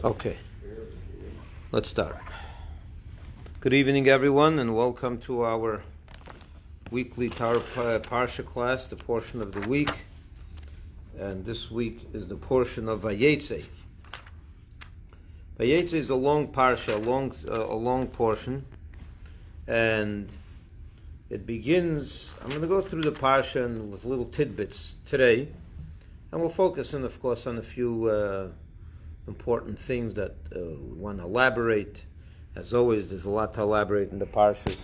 Okay, let's start. Good evening, everyone, and welcome to our weekly Torah Parsha class, the portion of the week. And this week is the portion of Vayetse. Vayetse is a long parsha, a long portion, and it begins. I'm going to go through the parsha and with little tidbits today, and we'll focus in, of course, on a few important things that we want to elaborate. As always, there's a lot to elaborate in the parshas.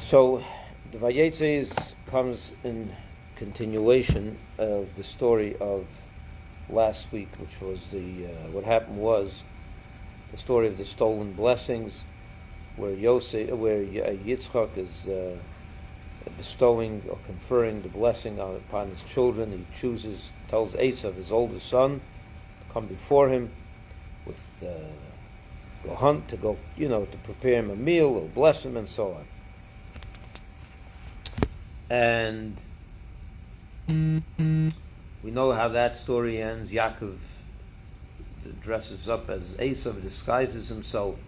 So, the Vayetse comes in continuation of the story of last week, which was what happened was the story of the stolen blessings, where Yitzchak is bestowing or conferring the blessing upon his children. He tells Esav, his oldest son, to come before him with go hunt, to go, to prepare him a meal, he'll bless him, and so on. And we know how that story ends. Yakiv dresses up as Esav, disguises himself,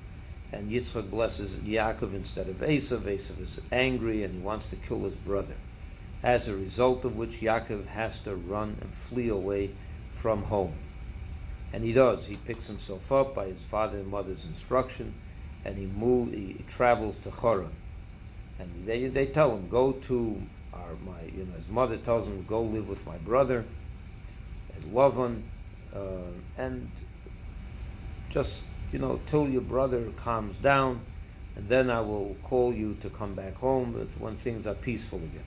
and Yitzchak blesses Yakiv instead of Esav. Esav is angry and he wants to kill his brother. As a result of which, Yakiv has to run and flee away from home. And he does. He picks himself up by his father and mother's instruction, and he travels to Haran. And they tell him, go to his mother tells him, go live with my brother and Lavan, and just, till your brother calms down, and then I will call you to come back home when things are peaceful again.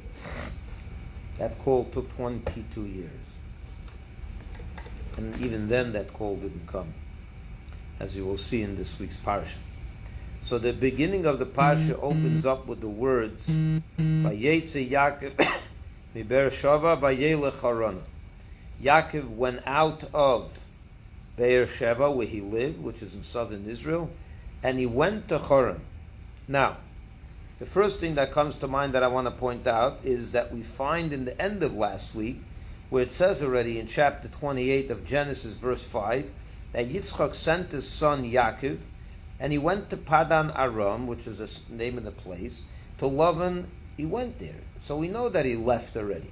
That call took 22 years. And even then that call didn't come, as you will see in this week's parsha. So the beginning of the parsha opens up with the words, Vayetse Yakiv mi Beersheva vayelech Haran. Yakiv went out of Beersheva, where he lived, which is in southern Israel, and he went to Haran. Now, the first thing that comes to mind that I want to point out is that we find in the end of last week, where it says already in chapter 28 of Genesis, verse 5, that Yitzchak sent his son Yakiv, and he went to Padan Aram, which is the name of the place, to Lavan. He went there. So we know that he left already.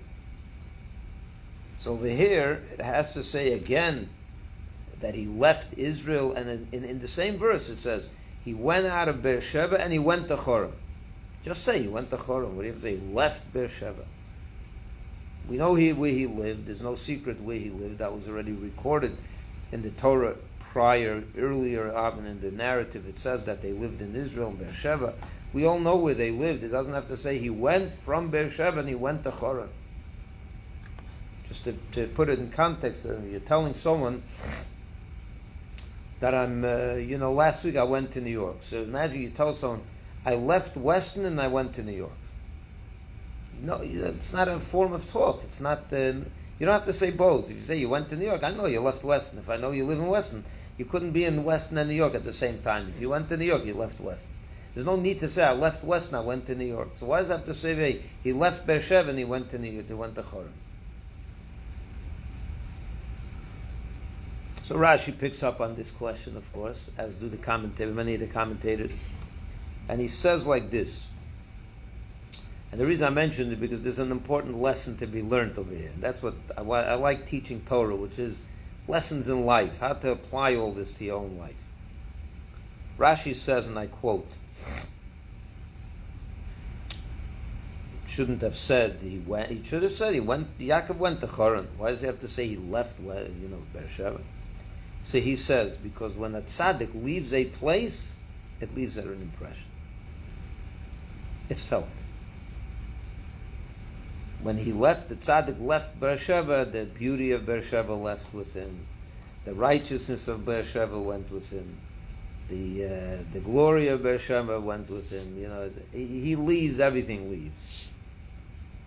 So over here, it has to say again that he left Israel, and in the same verse it says, he went out of Beersheba and he went to Haran. Just say he went to Haran. What do you have to say? He left Beersheba. We know where he lived. There's no secret where he lived. That was already recorded in the Torah earlier on in the narrative. It says that they lived in Israel, in Beersheba. We all know where they lived. It doesn't have to say he went from Beersheba and he went to Haran. Just to put it in context, you're telling someone that last week I went to New York. So imagine you tell someone, I left Weston and I went to New York. No, it's not a form of talk. It's not. You don't have to say both. If you say you went to New York, I know you left Weston. If I know you live in Weston, you couldn't be in Weston and New York at the same time. If you went to New York, you left Weston. There's no need to say I left Weston, I went to New York. So why does it have to say hey, he left Beersheba and he went to New York? He went to Haran. So Rashi picks up on this question, of course, as do many of the commentators, and he says like this. And the reason I mentioned it because there's an important lesson to be learned over here. And that's what I like teaching Torah, which is lessons in life, how to apply all this to your own life. Rashi says, and I quote, shouldn't have said he went. He should have said he went. Yaakov went to Haran. Why does he have to say he left? Beersheba. So he says because when a tzaddik leaves a place, it leaves an impression. It's felt. When he left, the tzaddik left Beersheba, the beauty of Beersheba left with him. The righteousness of Beersheba went with him. The glory of Beersheba went with him. He leaves, everything leaves.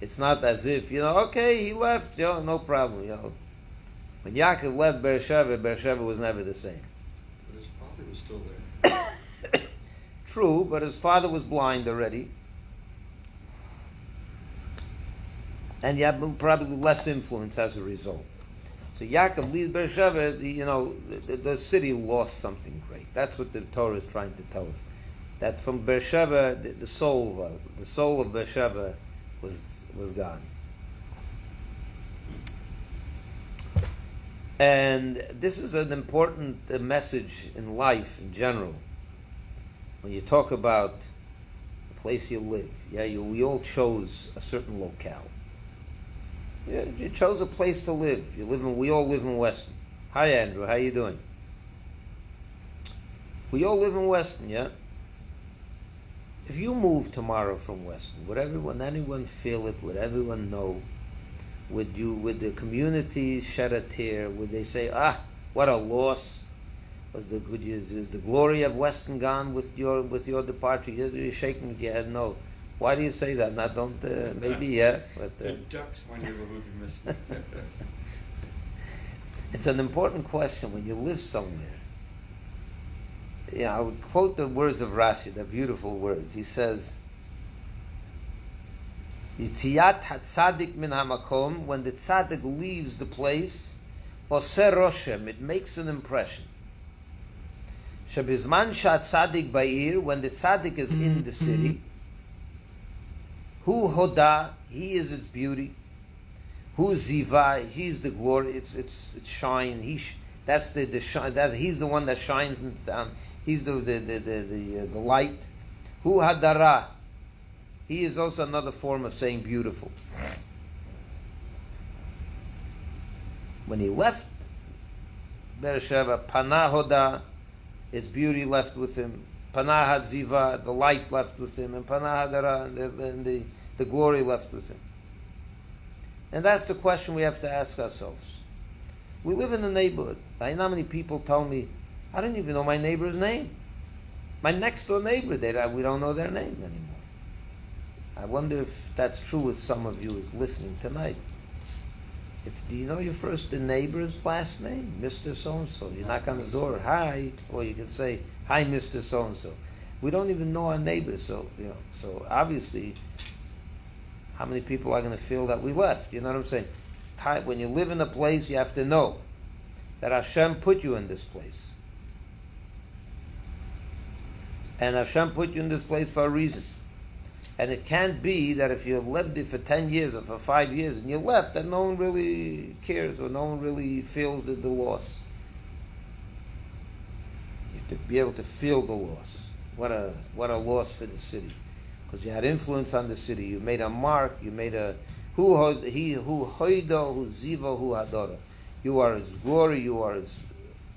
It's not as if, okay, he left, no problem, When Yaakov left Beersheba was never the same. But his father was still there. True, but his father was blind already. And you have probably less influence as a result. So Yaakov leaves Beersheba. The city lost something great. That's what the Torah is trying to tell us. That from Beersheba, the soul of Beersheba was gone. And this is an important message in life in general. When you talk about the place you live, we all chose a certain locale. Yeah, you chose a place to live. We all live in Weston. Hi Andrew, how you doing? We all live in Weston, yeah? If you move tomorrow from Weston, would anyone feel it? Would everyone know? Would the community shed a tear? Would they say, what a loss? Was the glory of Weston gone with your departure? You're shaking your head, no. Why do you say that? Now don't, maybe, yeah. But, the ducks when you remove the miss me. It's an important question when you live somewhere. I would quote the words of Rashi, the beautiful words. He says, Yitziat hatzadik min hamakom, when the tzaddik leaves the place, oser roshem, it makes an impression. Shebizman shatzadik ba'ir, when the tzaddik is in the city, hu hoda, he is its beauty. Hu ziva, he is the glory, its shine. That's the shine. That he's the one that shines down. He's the light. Hu hadara, he is also another form of saying beautiful. When he left Beersheba, panah hoda, its beauty left with him. Panah hadziva, the light left with him, and panah hadara, and the glory left with him. And that's the question we have to ask ourselves. We live in a neighborhood. I know how many people tell me, I don't even know my neighbor's name. My next door neighbor, we don't know their name anymore. I wonder if that's true with some of you who's listening tonight. Do you know your neighbor's last name? Mr. So-and-so. You knock on the door, hi, or you can say, hi, Mr. So-and-so. We don't even know our neighbors, so obviously, how many people are going to feel that we left? You know what I'm saying? It's time, when you live in a place, you have to know that Hashem put you in this place. And Hashem put you in this place for a reason. And it can't be that if you lived it for 10 years or for 5 years and you left, that no one really cares or no one really feels the loss. You have to be able to feel the loss. What a loss for the city. Because you had influence on the city. You made a mark. You made a who hoido, who ziva, who hadora. You are its glory. You are its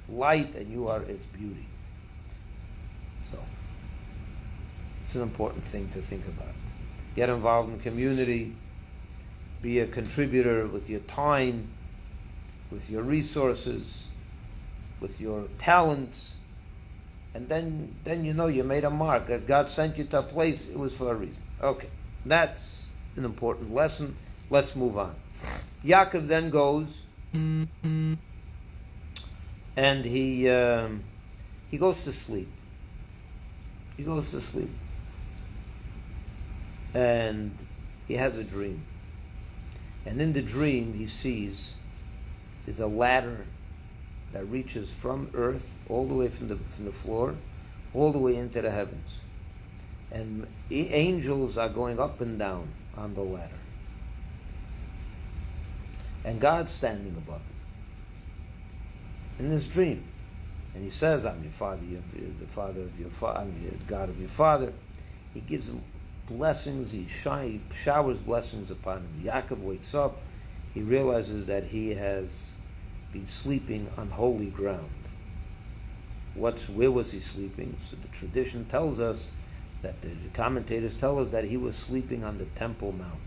light, and you are its beauty. So it's an important thing to think about. Get involved in community. Be a contributor with your time, with your resources, with your talents. And then you made a mark. That God sent you to a place, it was for a reason. Okay, that's an important lesson. Let's move on. Yakiv then goes, and he goes to sleep. He goes to sleep. And he has a dream. And in the dream, he sees there's a ladder that reaches from earth all the way from the floor, all the way into the heavens. And angels are going up and down on the ladder. And God's standing above him in this dream. And he says, I'm your father, the father of your father, I'm the God of your father. He gives him blessings, he showers blessings upon him. Yaakov wakes up, he realizes that he has been sleeping on holy ground. Where was he sleeping? So the tradition tells us, that the commentators tell us that he was sleeping on the Temple Mount.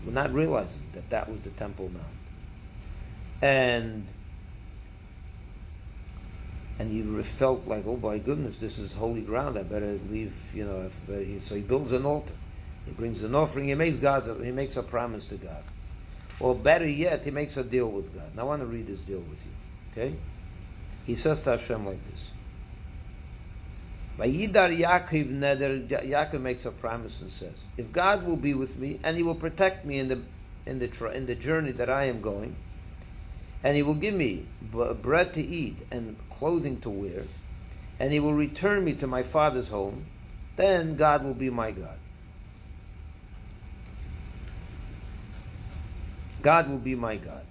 We're not realizing that was the Temple Mount. And he felt like, oh my goodness, this is holy ground, I better leave, so he builds an altar. He brings an offering, he makes a promise to God. Or better yet, he makes a deal with God. Now I want to read this deal with you. Okay? He says to Hashem like this. Vayidar Yakiv neder, Yaakov makes a promise and says, if God will be with me and he will protect me in the journey that I am going, and he will give me bread to eat and clothing to wear, and he will return me to my father's home, then God will be my God. God will be my God.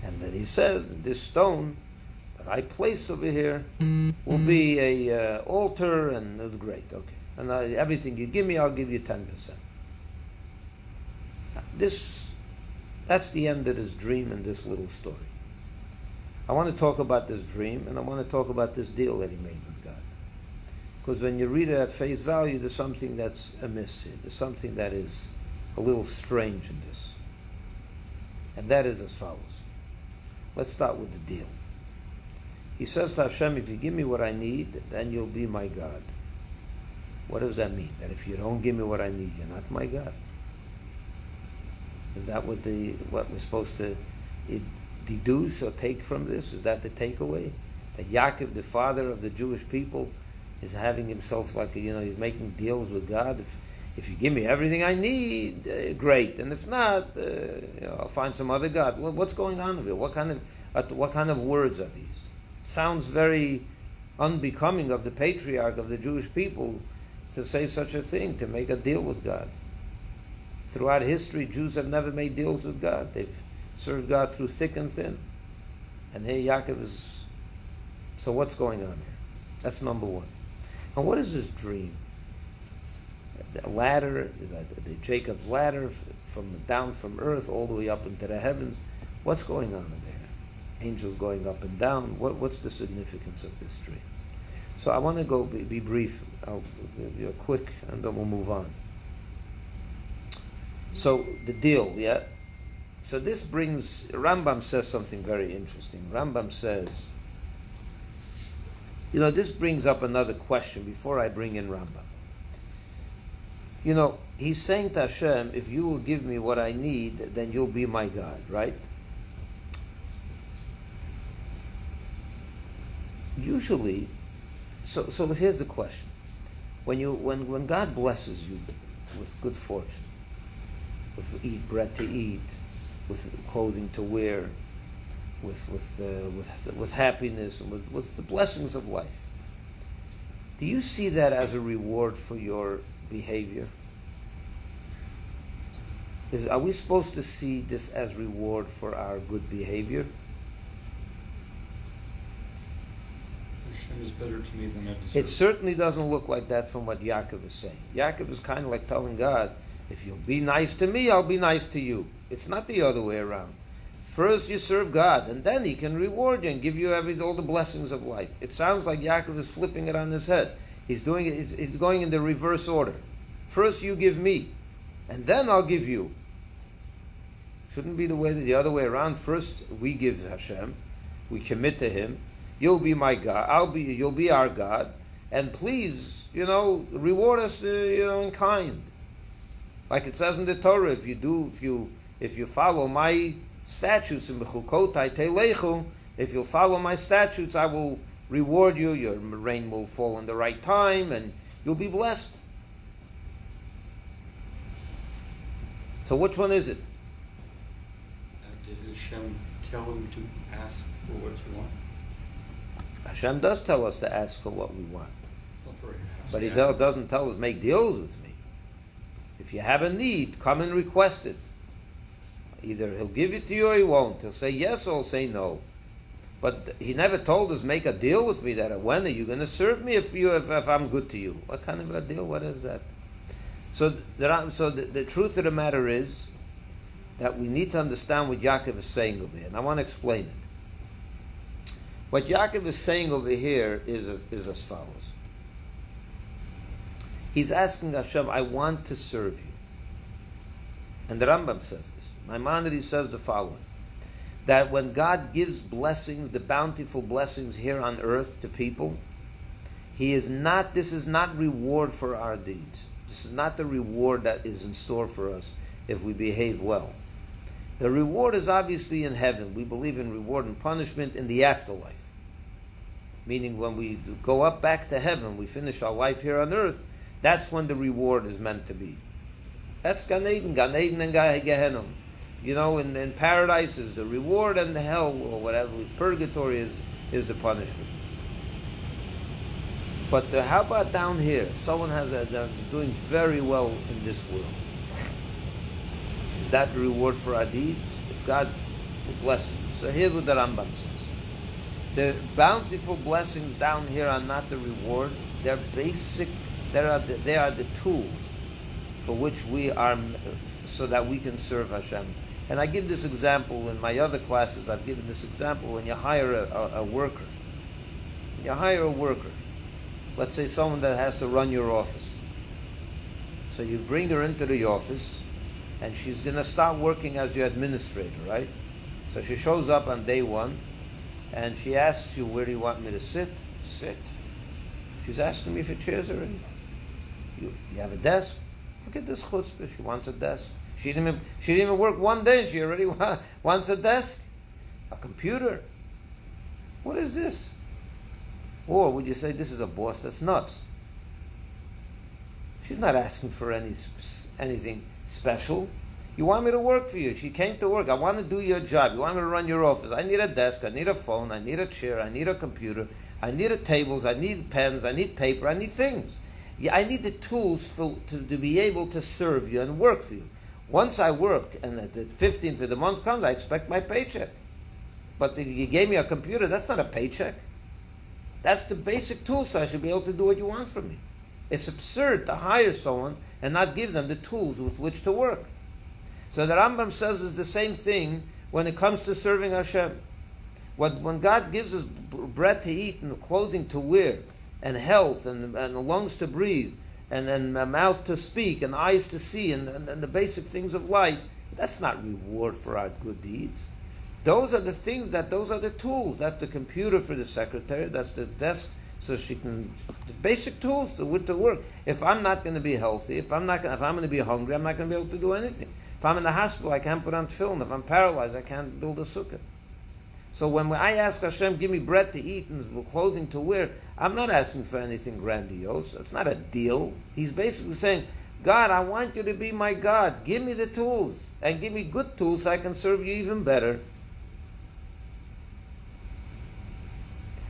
And then he says, this stone that I placed over here will be a altar, and it's great, okay. And everything you give me, I'll give you 10%. Now, that's the end of this dream in this little story. I want to talk about this dream, and I want to talk about this deal that he made with God. Because when you read it at face value, there's something that's amiss here. There's something that is a little strange in this. And that is as follows. Let's start with the deal. He says to Hashem, if you give me what I need, then you'll be my God. What does that mean? That if you don't give me what I need, you're not my God? Is that what we're supposed to deduce or take from this? Is that the takeaway? That Yakiv, the father of the Jewish people, is having himself like, he's making deals with God. If you give me everything I need, great. And if not, I'll find some other God. What's going on here? What kind of words are these? It sounds very unbecoming of the patriarch of the Jewish people to say such a thing, to make a deal with God. Throughout history, Jews have never made deals with God. They've served God through thick and thin. And here Yaakov is... So what's going on here? That's number one. And what is this dream? The ladder, is that the Jacob's ladder down from earth all the way up into the heavens? What's going on in there? Angels going up and down. What's the significance of this dream? So I want to go be brief. I'll give you a quick, and then we'll move on. So the deal, yeah? So this brings, Rambam says something very interesting. Rambam says, this brings up another question before I bring in Rambam. He's saying to Hashem, if you will give me what I need, then you'll be my God, right? Usually, so here's the question. When God blesses you with good fortune, with bread to eat, with clothing to wear, with happiness, and with the blessings of life, do you see that as a reward for your behavior? Are we supposed to see this as reward for our good behavior? Hashem is better to me than I deserve. It certainly doesn't look like that from what Yakiv is saying. Yakiv is kind of like telling God, if you'll be nice to me, I'll be nice to you. It's not the other way around. First you serve God, and then He can reward you and give you all the blessings of life. It sounds like Yaakov is flipping it on his head. He's doing it. He's going in the reverse order. First you give me, and then I'll give you. Shouldn't be the other way around. First we give Hashem, we commit to Him. You'll be my God. You'll be our God, and please, reward us, in kind. Like it says in the Torah, if you follow my statutes in Bechukotai Teilechu, if you'll follow my statutes, I will reward you. Your rain will fall in the right time, and you'll be blessed. So which one is it? Did Hashem tell him to ask for what you want? Hashem does tell us to ask for what we want. Well, perhaps. But He doesn't tell us, make deals with me. If you have a need, come and request it. Either He'll give it to you or He won't. He'll say yes or He'll say no. But He never told us, make a deal with me, that when are you going to serve me if I'm good to you? What kind of a deal? What is that? So the truth of the matter is that we need to understand what Yaakov is saying over here. And I want to explain it. What Yaakov is saying over here is as follows. He's asking Hashem, I want to serve you. And the Rambam says this. Maimonides says the following. That when God gives blessings, the bountiful blessings here on earth to people, this is not reward for our deeds. This is not the reward that is in store for us if we behave well. The reward is obviously in heaven. We believe in reward and punishment in the afterlife. meaning when we go up back to heaven, we finish our life here on earth, that's when the reward is meant to be. That's Gan Eden and Gehenna. You know, in paradise is the reward, and the hell, or whatever, purgatory is the punishment. But how about down here? Someone has doing very well in this world. Is that the reward for our deeds? If God will bless them. So here's what the Rambam says. The bountiful blessings down here are not the reward. They're basic. They are the tools for which we are, so that we can serve Hashem. And I give this example in my other classes. I've given this example when you hire a worker. You hire a worker. Let's say someone that has to run your office. So you bring her into the office, and she's going to start working as your administrator, right? So she shows up on day one, and she asks you, where do you want me to sit? Sit. She's asking me for chairs already. You have a desk? Look at this chutzpah. She wants a desk. She didn't even work one day. She already wants a desk? A computer? What is this? Or would you say this is a boss that's nuts? She's not asking for anything special. You want me to work for you. She came to work. I want to do your job. You want me to run your office. I need a desk. I need a phone. I need a chair. I need a computer. I need tables. I need pens. I need paper. I need things. Yeah, I need the tools to be able to serve you and work for you. Once I work and at the 15th of the month comes, I expect my paycheck. But you gave me a computer. That's not a paycheck. That's the basic tools, so I should be able to do what you want from me. It's absurd to hire someone and not give them the tools with which to work. So the Rambam says is the same thing when it comes to serving Hashem. When God gives us bread to eat and clothing to wear and health and lungs to breathe and a mouth to speak and eyes to see and the basic things of life, that's not reward for our good deeds. Those are the things, those are the tools. That's the computer for the secretary. That's the desk so she can, the basic tools to work. If I'm not going to be healthy, if I'm going to be hungry, I'm not going to be able to do anything. If I'm in the hospital, I can't put on tefillin. If I'm paralyzed, I can't build a sukkah. So when I ask Hashem, give me bread to eat and clothing to wear, I'm not asking for anything grandiose. It's not a deal. He's basically saying, God, I want you to be my God. Give me the tools, and give me good tools so I can serve you even better.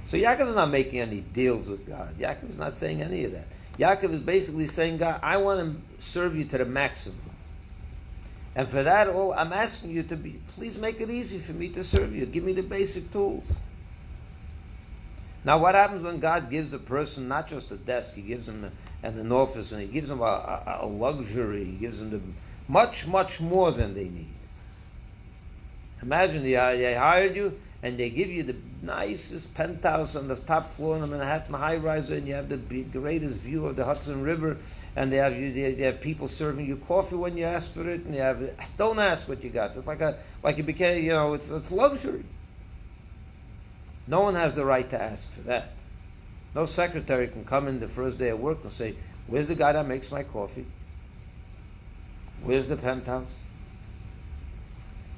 So Yakiv is not making any deals with God. Yakiv is not saying any of that. Yakiv is basically saying, God, I want to serve you to the maximum. And for that, I'm asking you to please make it easy for me to serve you. Give me the basic tools. Now, what happens when God gives a person not just a desk, He gives them an office, and He gives them a luxury, He gives them much, much more than they need. Imagine they hired you, and they give you the nicest penthouse on the top floor in the Manhattan high-rise, and you have the greatest view of the Hudson River, and they have people serving you coffee when you ask for it, and don't ask what you got. It's like you became, it's luxury. No one has the right to ask for that. No secretary can come in the first day of work and say, where's the guy that makes my coffee? Where's the penthouse?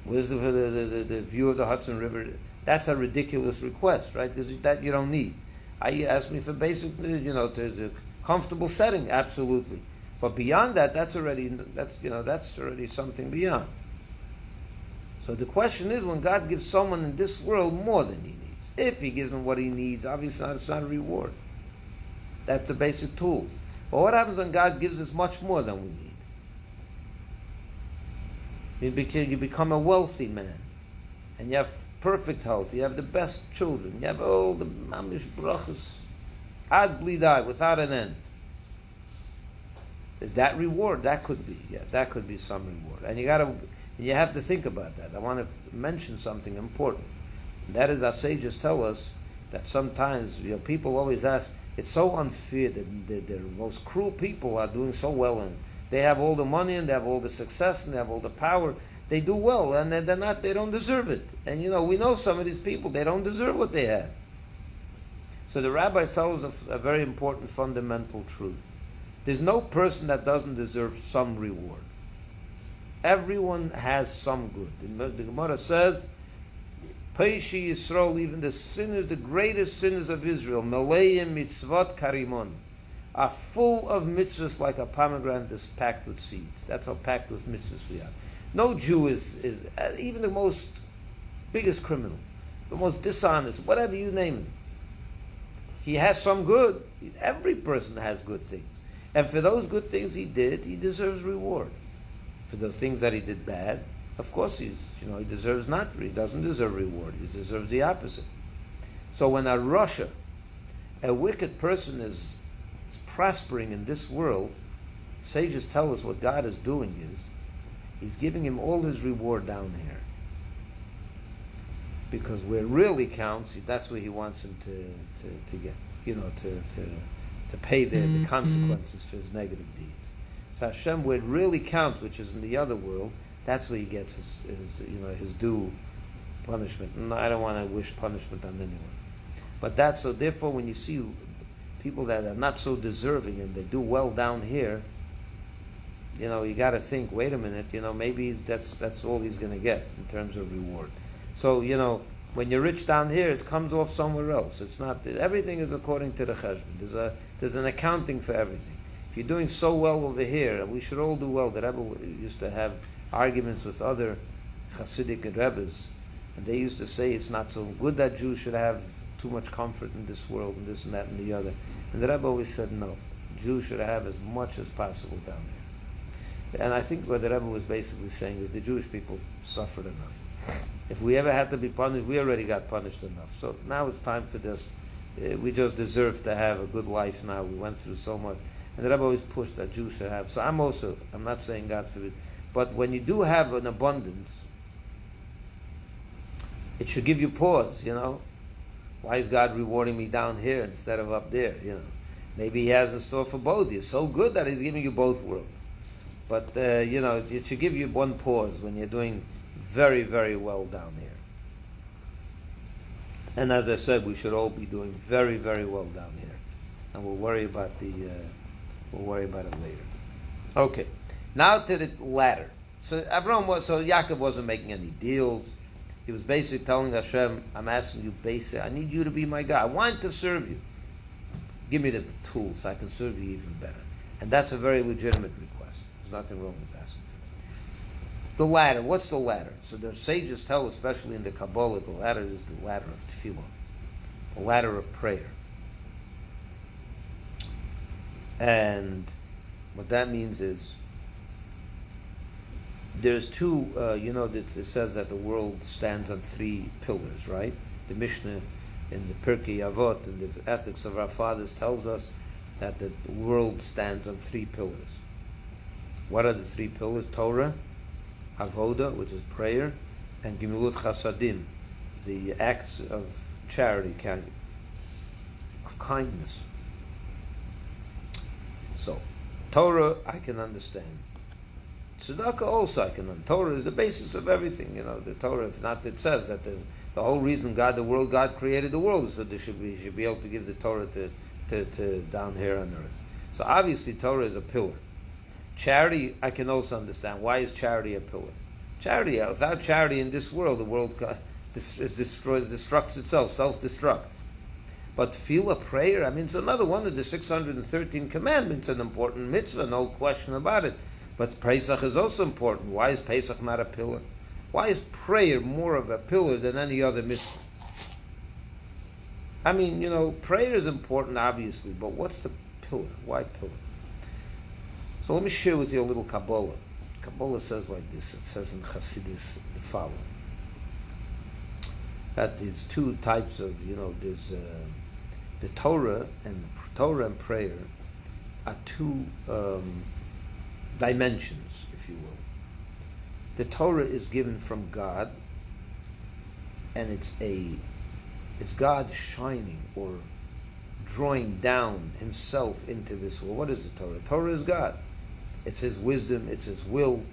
Where's the view of the Hudson River? That's a ridiculous request, right? Because that you don't need. You ask me for basic, the comfortable setting, absolutely. But beyond that, that's already something beyond. So the question is, when God gives someone in this world more than he needs, if He gives him what he needs, obviously it's not a reward. That's the basic tools. But what happens when God gives us much more than we need? You become a wealthy man, and you have perfect health, you have the best children, you have all the mamish brachas, ad blidai, without an end. Is that reward? That could be, that could be some reward. And you have to think about that. I want to mention something important. That is, our sages tell us that sometimes people always ask, it's so unfair that the most cruel people are doing so well, and they have all the money and they have all the success and they have all the power. They do well, and they don't deserve it. And we know some of these people, they don't deserve what they have. So the rabbis tell us a very important fundamental truth. There's no person that doesn't deserve some reward. Everyone has some good. The Gemara says, Peishi Yisrael, even the sinners, the greatest sinners of Israel, Maleim mitzvot karimon, are full of mitzvahs like a pomegranate is packed with seeds. That's how packed with mitzvahs we are. No Jew is even the most biggest criminal, the most dishonest, whatever you name him. He has some good. Every person has good things. And for those good things he did, he deserves reward. For those things that he did bad, of course he deserves not. He doesn't deserve reward. He deserves the opposite. So when a wicked person is prospering in this world, sages tell us what God is doing is He's giving him all his reward down here. Because where it really counts, that's where He wants him to get, to pay the consequences for his negative deeds. So Hashem, where it really counts, which is in the other world, that's where He gets his due punishment. And I don't want to wish punishment on anyone. But that's so. Therefore, when you see people that are not so deserving and they do well down here, you got to think. Wait a minute. Maybe that's all he's going to get in terms of reward. So when you're rich down here, it comes off somewhere else. It's not. Everything is according to the cheshbon. There's an accounting for everything. If you're doing so well over here, and we should all do well. The Rebbe used to have arguments with other Hasidic Rebbes, and they used to say it's not so good that Jews should have too much comfort in this world and this and that and the other. And the Rebbe always said no. Jews should have as much as possible down there. And I think what the Rebbe was basically saying is the Jewish people suffered enough. If we ever had to be punished, we already got punished enough. So now it's time for this. We just deserve to have a good life now. We went through so much. And the Rebbe always pushed that Jews should have. So I'm not saying God forbid, but when you do have an abundance, it should give you pause, Why is God rewarding me down here instead of up there, Maybe He has in store for both. He's so good that He's giving you both worlds. But, it should give you one pause when you're doing very, very well down here. And as I said, we should all be doing very, very well down here. And we'll worry about it later. Okay. Now to the ladder. So Yakiv wasn't making any deals. He was basically telling Hashem, I'm asking you basic, I need you to be my God. I want to serve you. Give me the tools so I can serve you even better. And that's a very legitimate request. There's nothing wrong with asking for that. The ladder. What's the ladder? So the sages tell, especially in the Kabbalah, the ladder is the ladder of tefillah. The ladder of prayer. And what that means is there's two, it says that the world stands on three pillars, right? The Mishnah in the Pirkei Avot and the ethics of our fathers tells us that the world stands on three pillars. What are the three pillars? Torah, Avoda, which is prayer, and Gemilut Chasadim, the acts of charity, of kindness. So, Torah, I can understand. Tzedakah also I can understand. Torah is the basis of everything. The Torah, if not, it says that the whole reason God created the world is so they should be able to give the Torah to down here on earth. So obviously Torah is a pillar. Charity, I can also understand. Why is charity a pillar? Charity, without charity in this world, the world destructs itself, self-destructs. But tefillah, prayer, it's another one of the 613 commandments, an important mitzvah, no question about it. But Pesach is also important. Why is Pesach not a pillar? Why is prayer more of a pillar than any other mitzvah? Prayer is important, obviously, but what's the pillar? Why pillar? So let me share with you a little Kabbalah. Kabbalah says like this. It says in Chassidus the following. That there's two types of, there's the Torah and prayer are two dimensions, if you will. The Torah is given from God, and it's God shining or drawing down Himself into this world. What is the Torah? Torah is God. It's His wisdom, it's His will,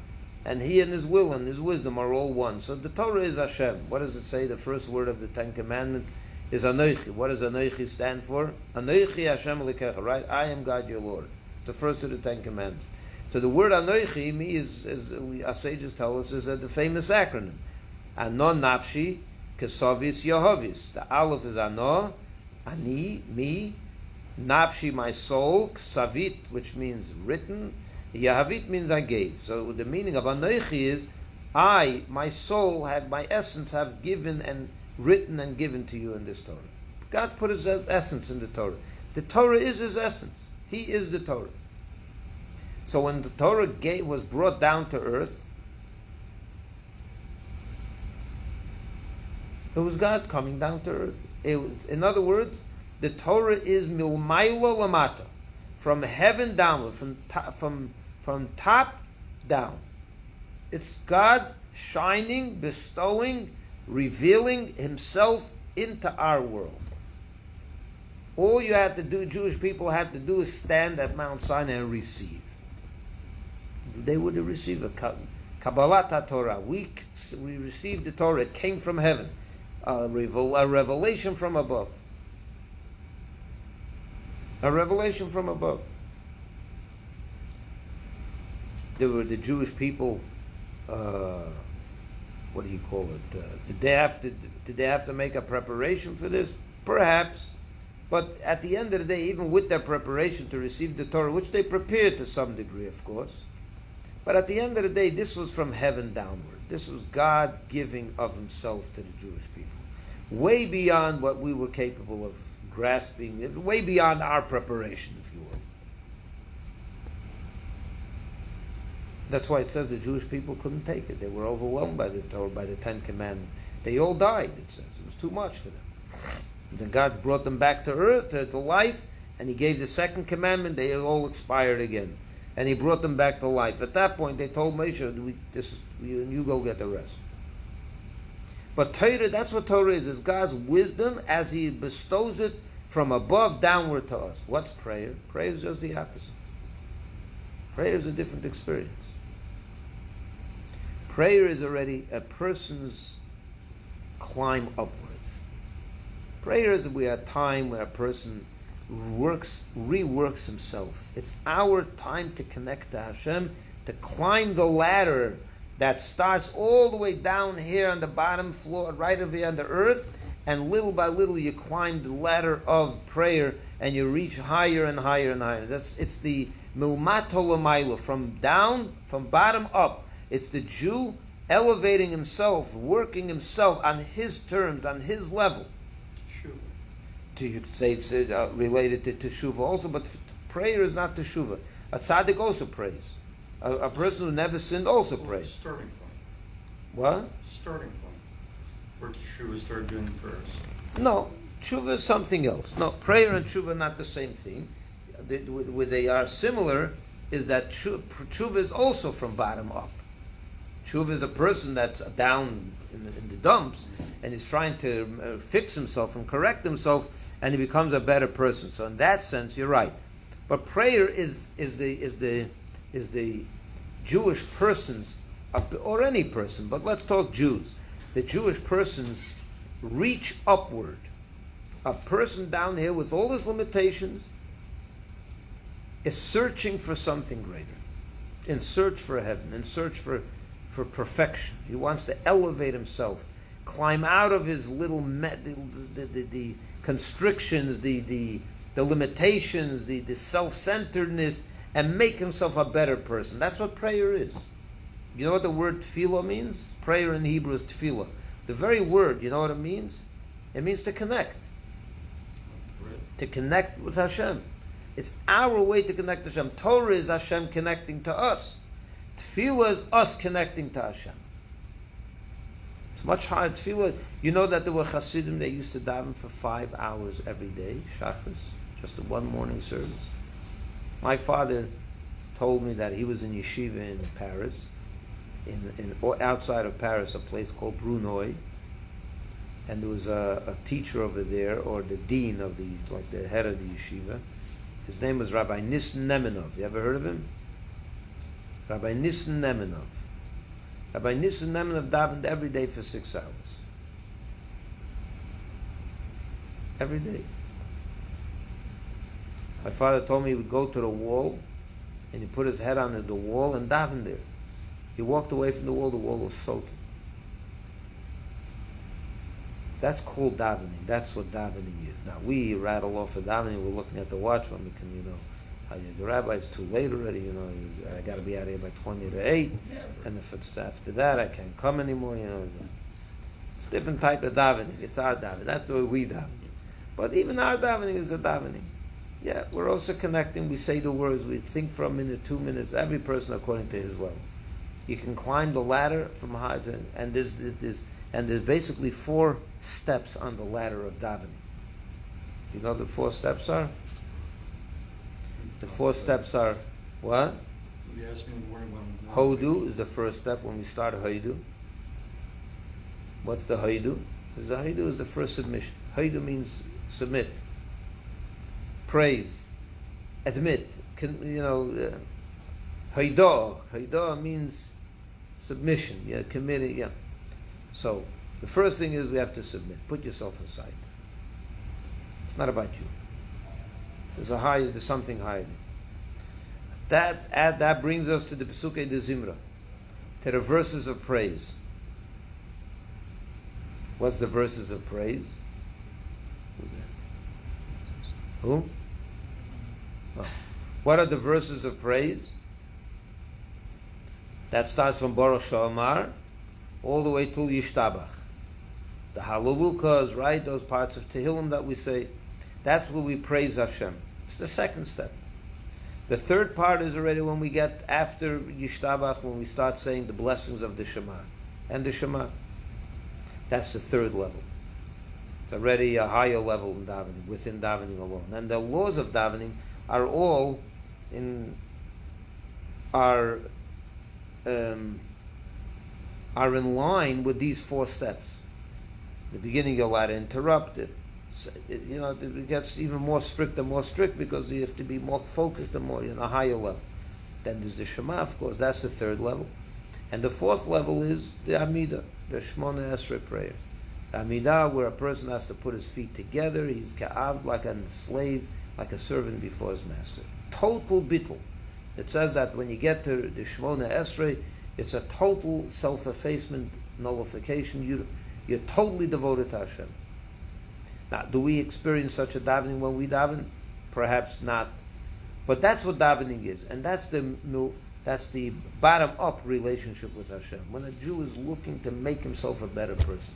and He and His will and His wisdom are all one. So the Torah is Hashem. What does it say? The first word of the Ten Commandments is Anochi. What does Anochi stand for? Anochi Hashem Elokecha, right? I am God your Lord. It's the first of the Ten Commandments. So the word Anochi, our sages tell us, is the famous acronym. Anon Nafshi, Kesavis Yehovis. The Aleph is Ano, Ani, me. Nafshi, my soul. Ksavit, which means written. Yehavit means I gave. So the meaning of Anoichi is, I, my soul, my essence, have given and written and given to you in this Torah. God put His essence in the Torah. The Torah is His essence. He is the Torah. So when the Torah was brought down to earth, it was God coming down to earth. It was, in other words, the Torah is milmailo lamata, from heaven downward, from top down. It's God shining, bestowing, revealing Himself into our world. All you had to do, Jewish people had to do, is stand at Mount Sinai and receive. They would have received a Kabbalat Torah. We received the Torah. It came from heaven. A revelation from above. A revelation from above. There were the Jewish people, what do you call it? Did they have to make a preparation for this? Perhaps. But at the end of the day, even with their preparation to receive the Torah, which they prepared to some degree, of course, but at the end of the day, this was from heaven downward. This was God giving of Himself to the Jewish people. Way beyond what we were capable of grasping, way beyond our preparation, if you will. That's why it says the Jewish people couldn't take it. They were overwhelmed by the Torah, by the Ten Commandments. They all died, it says. It was too much for them. And then God brought them back to earth, to life, and He gave the second commandment. They all expired again. And He brought them back to life. At that point, they told Moshe, you go get the rest. But Torah, that's what Torah is God's wisdom as He bestows it from above downward to us. What's prayer? Prayer is just the opposite. Prayer is a different experience. Prayer is already a person's climb upwards. Prayer is a time where a person reworks himself. It's our time to connect to Hashem, to climb the ladder that starts all the way down here on the bottom floor, right over here on the earth, and little by little you climb the ladder of prayer and you reach higher and higher and higher. It's the milmato l'maylo, from bottom up. It's the Jew elevating himself, working himself on his terms, on his level. You could say it's related to teshuvah also, but prayer is not teshuvah. A tzaddik also prays. A person who never sinned also prays. Starting point. What? Starting point. Where teshuvah started doing prayers. No, teshuvah is something else. No, prayer and teshuvah are not the same thing. Where they are similar is that teshuvah is also from bottom up. Teshuvah is a person that's down in the dumps, and he's trying to fix himself and correct himself, and he becomes a better person. So in that sense, you're right. But prayer is the Jewish person's, or any person, but let's talk Jews. The Jewish person's reach upward. A person down here with all his limitations is searching for something greater, in search for heaven, in search for perfection. He wants to elevate himself, climb out of his little the constrictions, the limitations, the self-centeredness, and make himself a better person. That's what prayer is. You know what the word tefillah means? Prayer in Hebrew is tefillah. The very word, you know what it means? It means to connect. To connect with Hashem. It's our way to connect to Hashem. Torah is Hashem connecting to us. Tefillah is us connecting to Hashem. It's much higher. Tefillah, you know that there were Hasidim, they used to daven for 5 hours every day, Shachris, just one morning service. My father told me that he was in yeshiva in Paris, or outside of Paris, a place called Brunoy, and there was a teacher over there, or the dean of the head of the yeshiva. His name was Rabbi Nissen Nemenov. You ever heard of him? Rabbi Nissen Nemenov. Rabbi Nissen Nemenov davened every day for 6 hours. Every day. My father told me he would go to the wall and he put his head on the wall and daven there. He walked away from the wall was soaking. That's called davening. That's what davening is. Now we rattle off of davening. We're looking at the watch when we can, the rabbi, it's too late already. I got to be out of here by 20 to 8, and if it's after that, I can't come anymore. It's a different type of davening. It's our davening. That's the way we daven. But even our davening is a davening. Yeah, we're also connecting. We say the words. We think for a minute, 2 minutes. Every person according to his level. You can climb the ladder from high to, and there's basically 4 steps on the ladder of davening. You know what the 4 steps are? The 4 steps are what? You asked me in the morning when Hodu is the first step when we start Hodu. What's the Hodu? The Hodu is the first submission. Hodu means submit, praise, admit. Haidah means submission. Yeah, committed. Yeah. So the first thing is we have to submit. Put yourself aside. It's not about you. There's something higher. That brings us to the Pesukei de Zimra, to the verses of praise. What's the verses of praise? Who? Oh. What are the verses of praise? That starts from Baruch Sha'amar all the way till Yishtabach. The Hallelujahs, right? Those parts of Tehillim that we say. That's where we praise Hashem. It's the second step. The third part is already when we get after Yishtabach, when we start saying the blessings of the Shema. And the Shema. That's the third level. It's already a higher level in davening, within davening alone. And the laws of davening are all are in line with these 4 steps. The beginning you're allowed to interrupt it. It gets even more strict and more strict because you have to be more focused and more a higher level. Then there's the Shema, of course, that's the 3rd level. And the 4th level is the Amidah, the Shmona Esrei prayer. The Amidah, where a person has to put his feet together, he's ka'avd, like a slave, like a servant before his master. Total bittul. It says that when you get to the Shmona Esrei, it's a total self-effacement, nullification. You're totally devoted to Hashem. Now, do we experience such a davening when we daven? Perhaps not. But that's what davening is. And that's the bottom-up relationship with Hashem. When a Jew is looking to make himself a better person.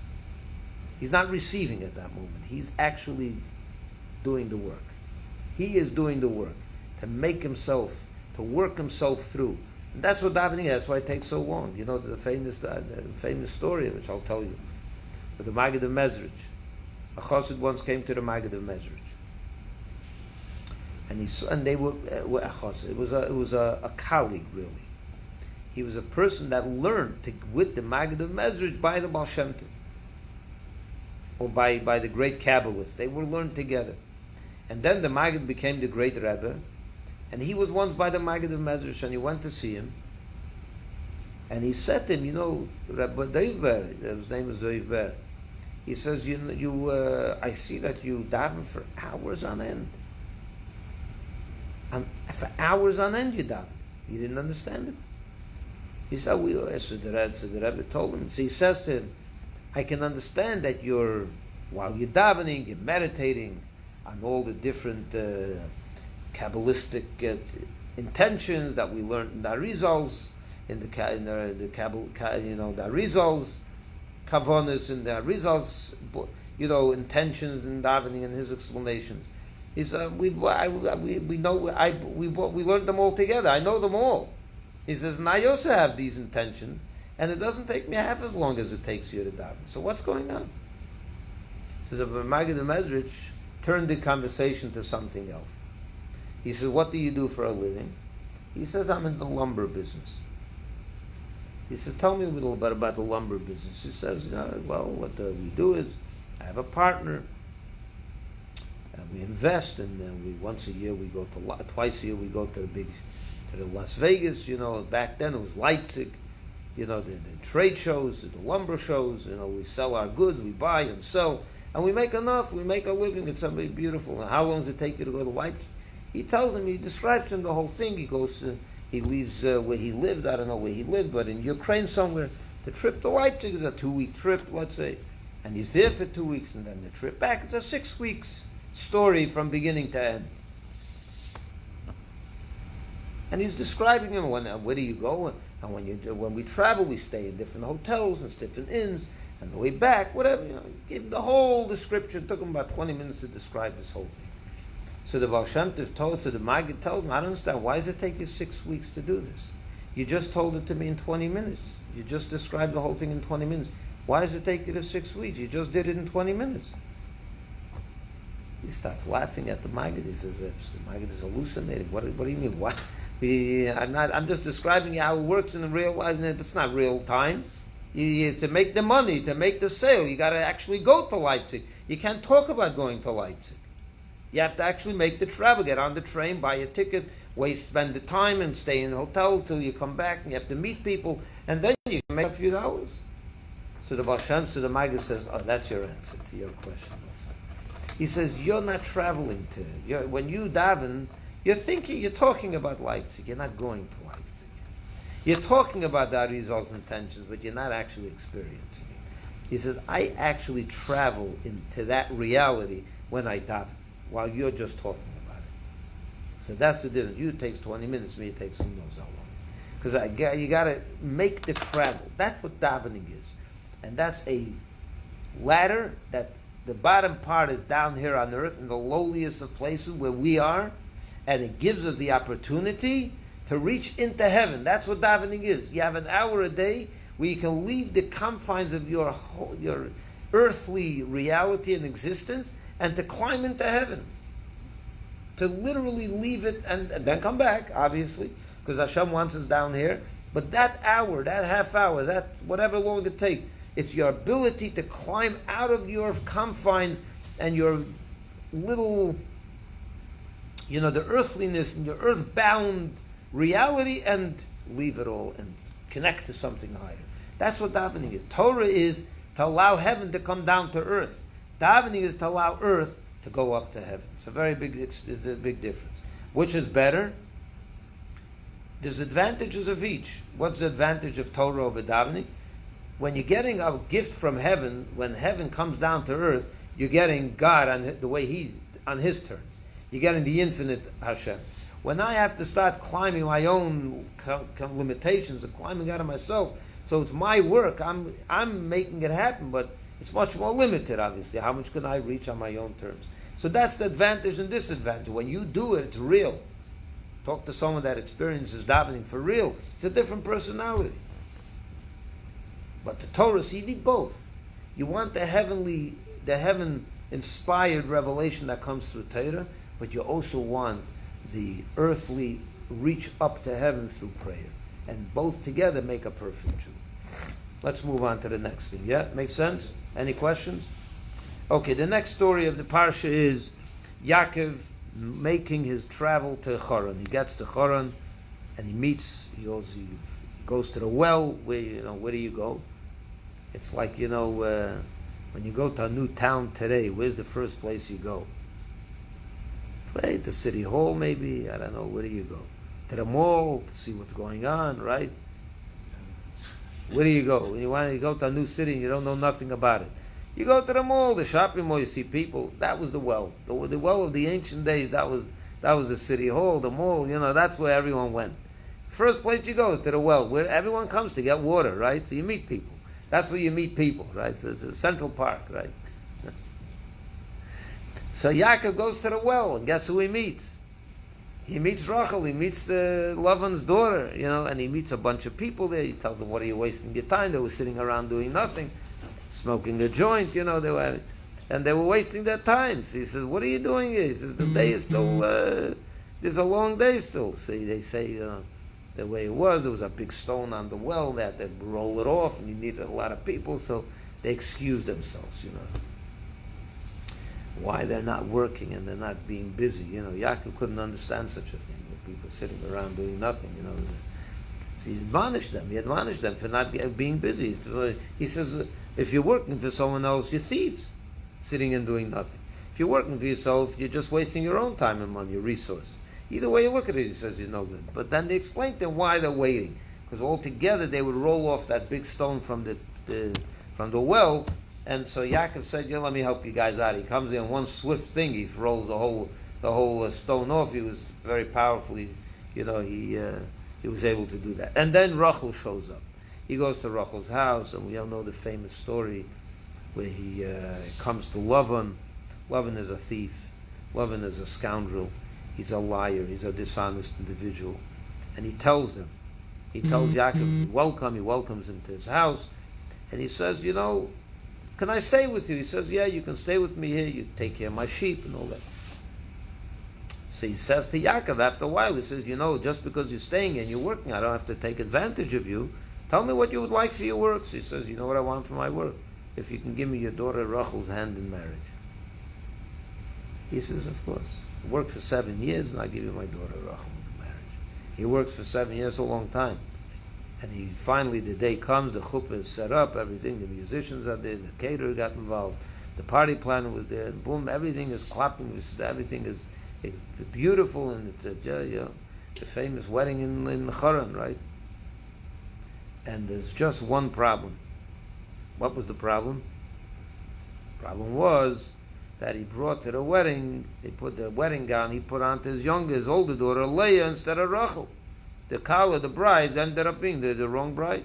He's not receiving at that moment. He's actually doing the work. He is doing the work to make himself, to work himself through. And that's what davening is. That's why it takes so long. The famous story, which I'll tell you, with the Maggid of Mezrich. A chassid once came to the Maggid of Mezrich, and they were a chassid. It was a colleague, really. He was a person that learned with the Maggid of Mezrich by the Baal Shem Tov, or by the great Kabbalists. They were learned together, and then the Maggid became the great Rebbe, and he was once by the Maggid of Mezrich, and he went to see him, and he said to him, Rebbe Dov Ber, his name was Dov Ber. He says, I see that you daven for hours on end. And for hours on end you daven. He didn't understand it. He said, so the Rebbe told him. So he says to him, I can understand that while you're davening, you're meditating on all the different Kabbalistic intentions that we learned in the Arizals, in the Arizals, Kavonis and the results, intentions in davening and his explanations. He said, we learned them all together. I know them all. He says, and I also have these intentions, and it doesn't take me half as long as it takes you to daven. So what's going on? So the Maggid of Mezrich turned the conversation to something else. He says, what do you do for a living? He says, I'm in the lumber business. He says, tell me a little bit about the lumber business. He says, what we do is, I have a partner, and we invest, and twice a year we go to Las Vegas. Back then it was Leipzig. The trade shows, the lumber shows. We sell our goods, we buy and sell, and we make enough. We make a living. It's something beautiful. And how long does it take you to go to Leipzig? He tells him. He describes him the whole thing. He goes. He leaves where he lived. I don't know where he lived, but in Ukraine somewhere. The trip to Leipzig is a 2-week trip, let's say. And he's there for 2 weeks, and then the trip back. It's a 6 weeks story from beginning to end. And he's describing him, where do you go? And when we travel, we stay in different hotels and different inns, and the way back, whatever, give him the whole description. It took him about 20 minutes to describe this whole thing. So the Baal Shem Tov so the Maggid tells him, I don't understand, why does it take you 6 weeks to do this? You just told it to me in 20 minutes. You just described the whole thing in 20 minutes. Why does it take you to 6 weeks? You just did it in 20 minutes. He starts laughing at the Maggid. He says, the Maggid is hallucinating. What do you mean? What? I'm just describing how it works in the real life. It's not real time. To make the money, to make the sale, you got to actually go to Leipzig. You can't talk about going to Leipzig. You have to actually make the travel, get on the train, buy a ticket, spend the time and stay in a hotel till you come back, and you have to meet people, and then you can make a few dollars. So the Baal Shem, so the Maggid says, oh, that's your answer to your question also. He says, you're not traveling when you daven, you're talking about Leipzig, you're not going to Leipzig. You're talking about the Arizal's intentions, but you're not actually experiencing it. He says, I actually travel into that reality when I daven, while you're just talking about it. So that's the difference. You, it takes 20 minutes, me, it takes who knows how long. Because you got to make the travel. That's what davening is. And that's a ladder that the bottom part is down here on earth in the lowliest of places where we are, and it gives us the opportunity to reach into heaven. That's what davening is. You have an hour a day where you can leave the confines of your earthly reality and existence and to climb into heaven. To literally leave it and then come back, obviously, because Hashem wants us down here. But that hour, that half hour, that whatever long it takes, it's your ability to climb out of your confines and your little, the earthliness and your earthbound reality and leave it all and connect to something higher. That's what davening is. Torah is to allow heaven to come down to earth. Davening is to allow earth to go up to heaven. It's a big difference. Which is better? There's advantages of each. What's the advantage of Torah over davening? When you're getting a gift from heaven, when heaven comes down to earth, you're getting God on His terms. You're getting the infinite Hashem. When I have to start climbing my own limitations and climbing out of myself, so it's my work. I'm making it happen, but it's much more limited, obviously. How much can I reach on my own terms? So that's the advantage and disadvantage. When you do it, it's real. Talk to someone that experiences davening for real. It's a different personality. But the Torah, so you need both. You want the heaven-inspired revelation that comes through Torah, but you also want the earthly reach up to heaven through prayer. And both together make a perfect Jew. Let's move on to the next thing. Yeah? Make sense? Any questions? Okay, the next story of the parsha is Yakiv making his travel to Haran. He gets to Haran and he goes to the well. Where do you go? It's like, when you go to a new town today, where's the first place you go? Right, the city hall maybe, I don't know, where do you go? To the mall to see what's going on, right? Where do you go? When you want to go to a new city and you don't know nothing about it. You go to the mall, the shopping mall, you see people. That was the well. The well of the ancient days, that was the city hall, the mall, that's where everyone went. First place you go is to the well, where everyone comes to get water, right? So you meet people. That's where you meet people, right? So it's a Central Park, right? So Yaakov goes to the well, and guess who he meets? He meets Rachel, he meets Lavan's daughter, and he meets a bunch of people there. He tells them, what are you wasting your time? They were sitting around doing nothing, smoking a joint, they were wasting their time. So he says, what are you doing here? He says, the day is still, there's a long day still. So they say, the way it was, there was a big stone on the well, they had to roll it off, and you needed a lot of people, so they excused themselves, why they're not working and they're not being busy. Yaakov couldn't understand such a thing, with people sitting around doing nothing, So he admonished them for not being busy. He says, if you're working for someone else, you're thieves, sitting and doing nothing. If you're working for yourself, you're just wasting your own time and money, your resources. Either way you look at it, he says you're no good. But then they explained to him why they're waiting. Because altogether they would roll off that big stone from the well, And so Yaakov said, let me help you guys out. He comes in one swift thing, he rolls the whole stone off. He was very powerful. He was able to do that. And then Rachel shows up. He goes to Rachel's house, and we all know the famous story where he comes to Lavan. Lavan is a thief. Lavan is a scoundrel. He's a liar. He's a dishonest individual. And he tells Yaakov, welcome. He welcomes him to his house. And he says, can I stay with you? He says, yeah, you can stay with me here. You take care of my sheep and all that. So he says to Yaakov after a while, he says, just because you're staying and you're working, I don't have to take advantage of you. Tell me what you would like for your work. So he says, you know what I want for my work? If you can give me your daughter Rachel's hand in marriage. He says, of course. I worked for 7 years and I give you my daughter Rachel in marriage. He works for 7 years, a long time. And he finally, the day comes, the chuppah is set up, everything, the musicians are there, the caterer got involved, the party planner was there, and boom, everything is clapping, everything is beautiful, and it's the famous wedding in Haran, right? And there's just one problem. What was the problem? The problem was that he brought to the wedding, he put the wedding gown, he put onto his older daughter, Leah, instead of Rachel. The Kala, the bride, ended up being the wrong bride.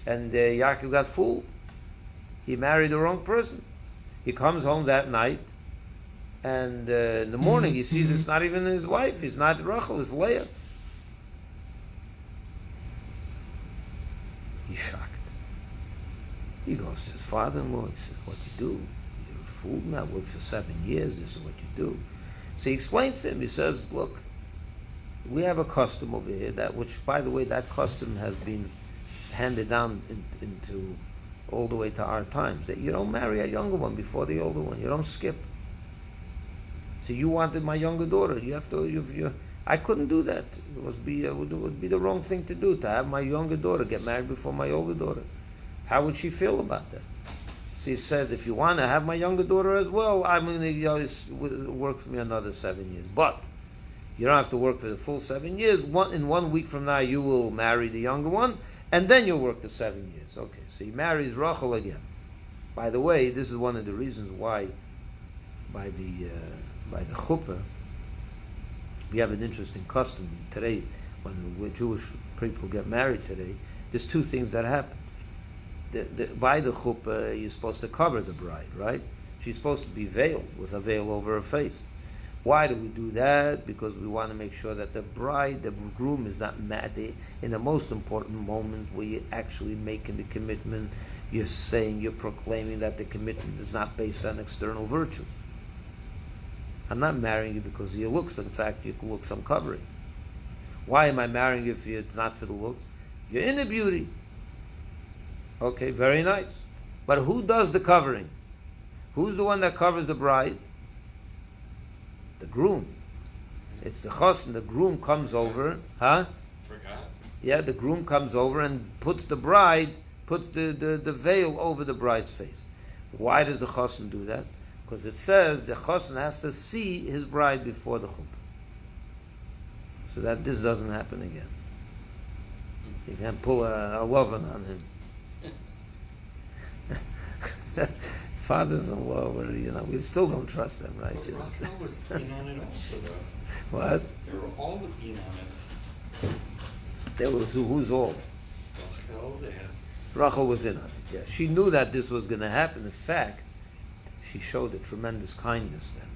And Yaakov got fooled. He married the wrong person. He comes home that night, and in the morning he sees it's not even his wife. It's not Rachel, it's Leah. He's shocked. He goes to his father-in-law. He says, what you do? You're a fool. I worked for 7 years. This is what you do. So he explains to him. He says, look, we have a custom over here, which, by the way, that custom has been handed down into all the way to our times, that you don't marry a younger one before the older one. You don't skip. So you wanted my younger daughter. You have to. I couldn't do that. It would be the wrong thing to do, to have my younger daughter get married before my older daughter. How would she feel about that? So he said, if you want to have my younger daughter as well, I'm going to work for me another 7 years. But you don't have to work for the full 7 years. In 1 week from now, you will marry the younger one, and then you'll work the 7 years. Okay, so he marries Rachel again. By the way, this is one of the reasons why, by the chuppah, we have an interesting custom today. When Jewish people get married today, there's two things that happen. By the chuppah, you're supposed to cover the bride, right? She's supposed to be veiled, with a veil over her face. Why do we do that? Because we want to make sure that the bride, the groom, is not mad. In the most important moment where you're actually making the commitment, you're proclaiming that the commitment is not based on external virtues. I'm not marrying you because of your looks. In fact, your looks I'm covering. Why am I marrying you if it's not for the looks? You're inner beauty. Okay, very nice. But who does the covering? Who's the one that covers the bride? The groom. It's the chassan. The groom comes over, Forgot. Yeah, the groom comes over and puts the veil over the bride's face. Why does the chassan do that? Because it says the chassan has to see his bride before the chuppah, so that this doesn't happen again. You can't pull a lovin on him. Fathers-in-law, we still don't trust them, right? But Rachel was in on it also, though. What? They were all in on it. There was who's all? Rachel, they had. Rachel was in on it. Yeah, she knew that this was going to happen. In fact, she showed a tremendous kindness then.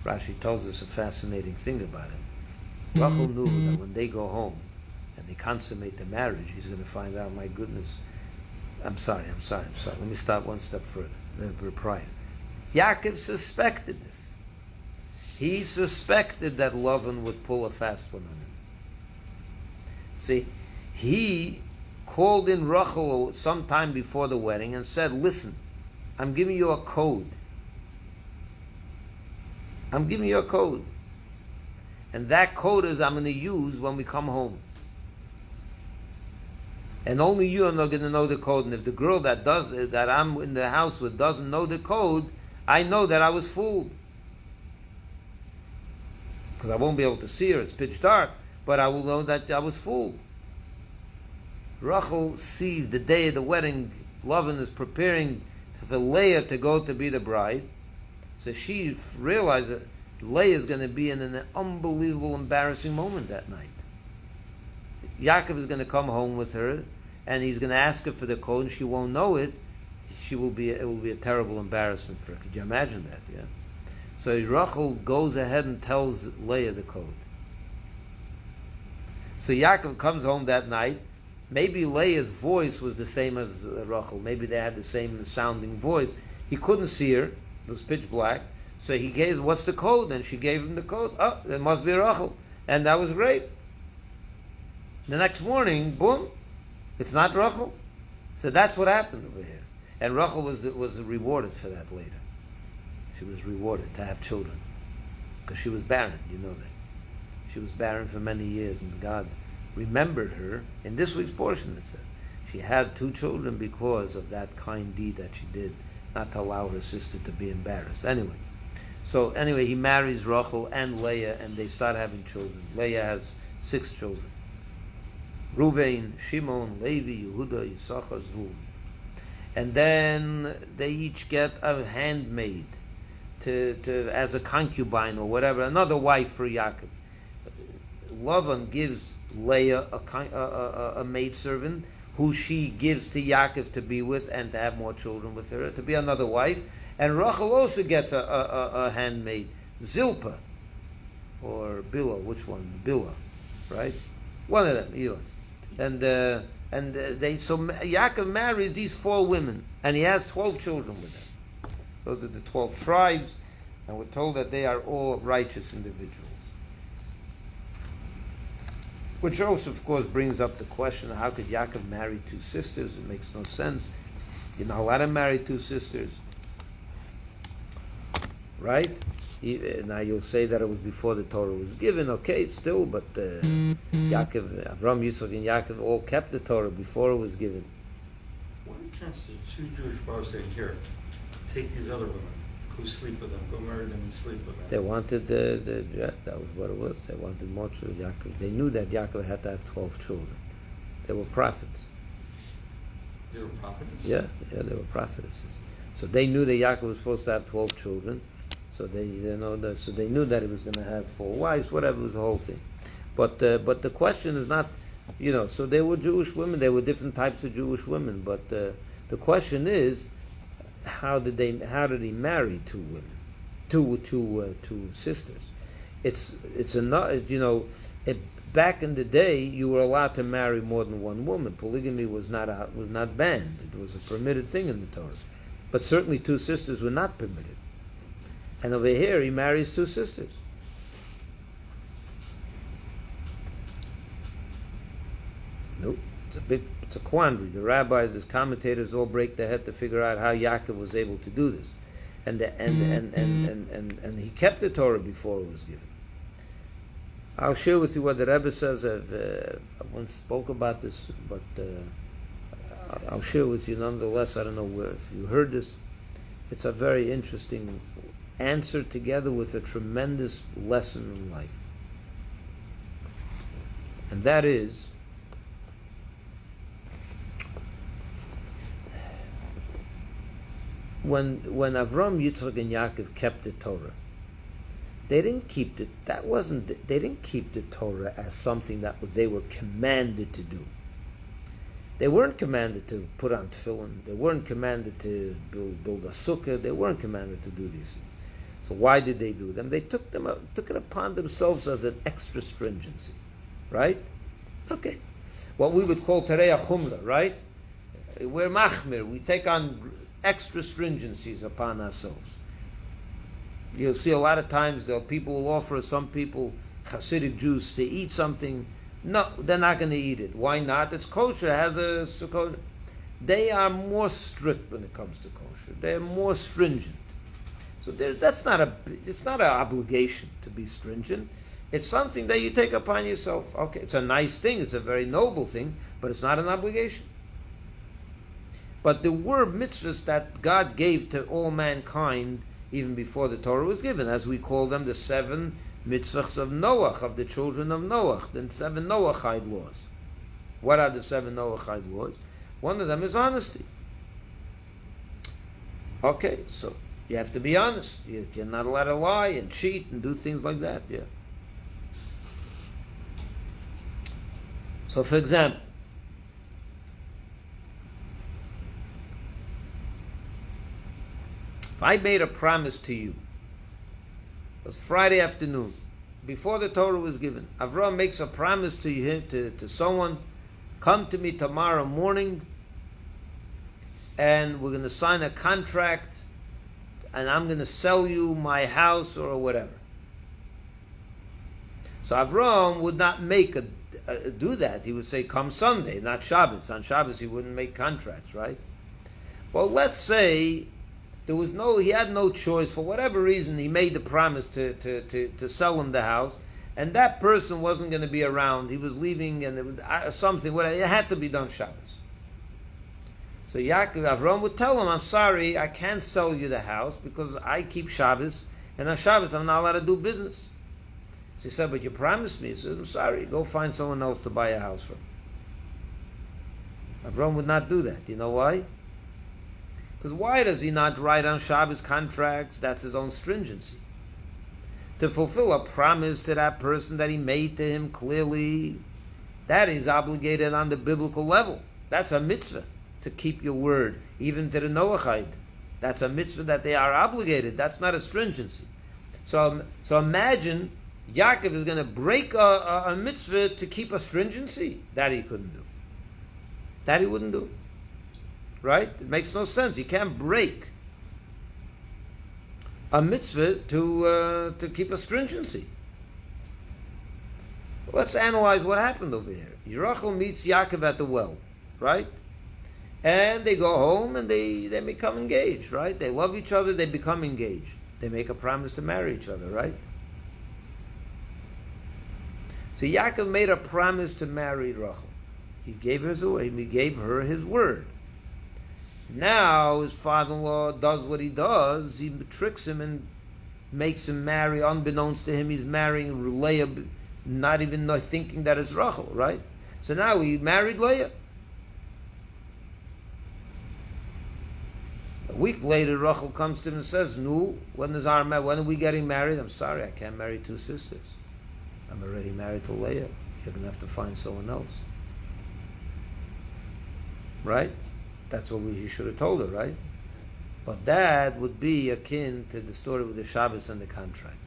Rashi tells us a fascinating thing about him. Rachel knew that when they go home and they consummate the marriage, he's going to find out, my goodness, I'm sorry. Let me start one step further, prior. Yaakov suspected this. He suspected that Lavan would pull a fast one on him. See, he called in Rachel sometime before the wedding and said, listen, I'm giving you a code. I'm giving you a code. And that code is I'm going to use when we come home. And only you are not going to know the code. And if the girl that I'm in the house with doesn't know the code, I know that I was fooled. Because I won't be able to see her. It's pitch dark. But I will know that I was fooled. Rachel sees the day of the wedding. Lavan is preparing for Leah to go to be the bride. So she realized that Leah is going to be in an unbelievable, embarrassing moment that night. Yaakov is going to come home with her, and he's going to ask her for the code, and she won't know it. It will be a terrible embarrassment for her. Could you imagine that? Yeah. So Rachel goes ahead and tells Leah the code. So Yaakov comes home that night. Maybe Leah's voice was the same as Rachel. Maybe they had the same sounding voice. He couldn't see her. It was pitch black. So he gave, what's the code? And she gave him the code. Oh, that must be Rachel. And that was great. The next morning, boom, it's not Rachel. So that's what happened over here. And Rachel was rewarded for that later. She was rewarded to have children. Because she was barren, you know that. She was barren for many years, and God remembered her. In this week's portion, it says, she had 2 children because of that kind deed that she did, not to allow her sister to be embarrassed. Anyway, he marries Rachel and Leah, and they start having children. Leah has 6 children. Ruvain, Shimon, Levi, Yehuda, Yisachar, Zvulun. And then they each get a handmaid to as a concubine or whatever, another wife for Yaakov. Lavan gives Leah a maidservant who she gives to Yaakov to be with and to have more children with her, to be another wife. And Rachel also gets a handmaid, Zilpah, or Bilhah, which one? Bilhah, right? One of them, either. So Yaakov marries these 4 women, and he has 12 children with them. Those are the 12 tribes, and we're told that they are all righteous individuals. Which also, of course, brings up the question, how could Yaakov marry 2 sisters? It makes no sense. You're not allowed to marry 2 sisters. Right? Now you'll say that it was before the Torah was given. Okay, it's still, but Yaakov, Avram, Yitzchak, and Yaakov all kept the Torah before it was given. What are the chances of 2 Jewish brothers saying, here, take these other women, go sleep with them, go marry them and sleep with them? They wanted that was what it was. They wanted more children. Yaakov. They knew that Yaakov had to have 12 children. They were prophets. They were prophets? Yeah, they were prophetesses. So they knew that Yaakov was supposed to have 12 children. So they knew that he was going to have 4 wives. Whatever, it was the whole thing. But the question is not, So they were Jewish women. They were different types of Jewish women. But the question is, how did he marry 2 women, two sisters? It's enough. Back in the day, you were allowed to marry more than 1 woman. Polygamy was not banned. It was a permitted thing in the Torah. But certainly 2 sisters were not permitted. And over here, he marries 2 sisters. Nope. It's a quandary. The rabbis, the commentators all break their head to figure out how Yaakov was able to do this. And he kept the Torah before it was given. I'll share with you what the Rebbe says. I once spoke about this, but I'll share with you nonetheless. I don't know if you heard this. It's a very interesting answer together with a tremendous lesson in life. And that is, when Avram, Yitzchak, and Yaakov kept the Torah, they didn't keep they didn't keep the Torah as something that they were commanded to do. They weren't commanded to put on tefillin. They weren't commanded to build a sukkah. They weren't commanded to do these things. So why did they do them? They took it upon themselves as an extra stringency, right? Okay, what we would call terei chumra, right? We're machmir. We take on extra stringencies upon ourselves. You'll see a lot of times people will offer some people, Hasidic Jews, to eat something. No, they're not going to eat it. Why not? It's kosher. It has a sukkah. They are more strict when it comes to kosher. They're more stringent. So it's not an obligation to be stringent. It's something that you take upon yourself. Okay, it's a nice thing. It's a very noble thing, but it's not an obligation. But there were mitzvahs that God gave to all mankind even before the Torah was given, as we call them the 7 mitzvahs of Noach, of the children of Noach, the 7 Noachide laws. What are the 7 Noachide laws? One of them is honesty. Okay, so you have to be honest. You're not allowed to lie and cheat and do things like that. Yeah. So, for example, if I made a promise to you, it was Friday afternoon, before the Torah was given, Avraham makes a promise to you, to someone, come to me tomorrow morning, and we're going to sign a contract, and I'm going to sell you my house or whatever. So Avraham would not do that. He would say, come Sunday, not Shabbos. On Shabbos he wouldn't make contracts, right? Well, let's say he had no choice. For whatever reason, he made the promise to sell him the house, and that person wasn't going to be around. He was leaving, and it was something, whatever. It had to be done Shabbos. So Avraham would tell him, I'm sorry, I can't sell you the house because I keep Shabbos, and on Shabbos I'm not allowed to do business. So he said, but you promised me. He said, I'm sorry, go find someone else to buy a house from. Avraham would not do that. You know why? Because why does he not write on Shabbos contracts? That's his own stringency. To fulfill a promise to that person that he made to him clearly, that is obligated on the biblical level. That's a mitzvah, to keep your word, even to the Noachite. That's a mitzvah that they are obligated. That's not a stringency. So imagine Yakiv is going to break a mitzvah to keep a stringency. That he couldn't do. That he wouldn't do. Right? It makes no sense. You can't break a mitzvah to keep a stringency. Well, let's analyze what happened over here. Yerachel meets Yaakov at the well, right? And they go home and they become engaged, right? They love each other, they become engaged. They make a promise to marry each other, right? So Yaakov made a promise to marry Rachel. He gave her his word. Now his father-in-law does what he does. He tricks him and makes him marry, unbeknownst to him, he's marrying Leah, not even thinking that it's Rachel, right? So now he married Leah. A week later, Rachel comes to him and says, "No, when are we getting married?" "I'm sorry, I can't marry two sisters. I'm already married to Leah. You're going to have to find someone else." Right? That's what he should have told her, right? But that would be akin to the story with the Shabbos and the contract.